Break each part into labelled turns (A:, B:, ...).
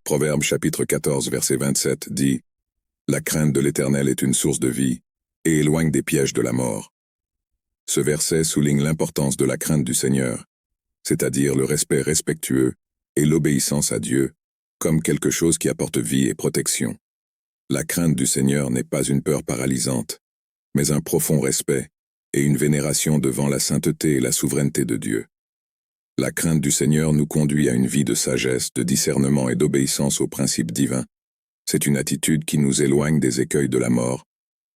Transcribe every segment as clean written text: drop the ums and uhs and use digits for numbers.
A: Proverbe chapitre 14 verset 27 dit « La crainte de l'Éternel est une source de vie et éloigne des pièges de la mort. » Ce verset souligne l'importance de la crainte du Seigneur, c'est-à-dire le respect respectueux et l'obéissance à Dieu, comme quelque chose qui apporte vie et protection. La crainte du Seigneur n'est pas une peur paralysante, mais un profond respect et une vénération devant la sainteté et la souveraineté de Dieu. La crainte du Seigneur nous conduit à une vie de sagesse, de discernement et d'obéissance aux principes divins. C'est une attitude qui nous éloigne des écueils de la mort,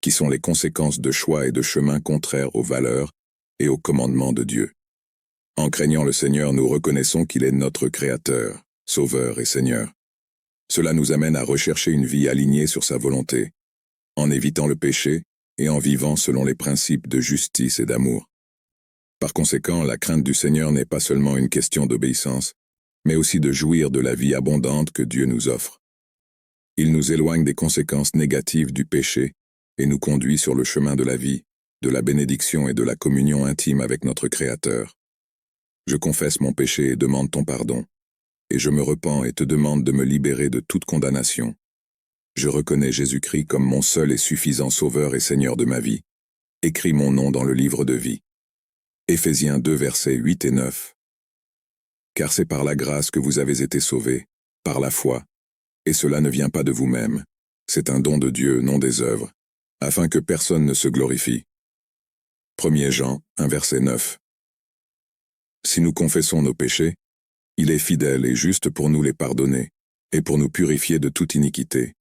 A: qui sont les conséquences de choix et de chemins contraires aux valeurs et aux commandements de Dieu. En craignant le Seigneur, nous reconnaissons qu'il est notre Créateur, Sauveur et Seigneur. Cela nous amène à rechercher une vie alignée sur sa volonté, en évitant le péché et en vivant selon les principes de justice et d'amour. Par conséquent, la crainte du Seigneur n'est pas seulement une question d'obéissance, mais aussi de jouir de la vie abondante que Dieu nous offre. Il nous éloigne des conséquences négatives du péché et nous conduit sur le chemin de la vie, de la bénédiction et de la communion intime avec notre Créateur. Je confesse mon péché et demande ton pardon, et je me repens et te demande de me libérer de toute condamnation. Je reconnais Jésus-Christ comme mon seul et suffisant Sauveur et Seigneur de ma vie. Écris mon nom dans le livre de vie. Éphésiens 2 versets 8 et 9. Car c'est par la grâce que vous avez été sauvés, par la foi, et cela ne vient pas de vous-même, c'est un don de Dieu, non des œuvres, afin que personne ne se glorifie. 1 Jean 1 verset 9. Si nous confessons nos péchés, il est fidèle et juste pour nous les pardonner, et pour nous purifier de toute iniquité.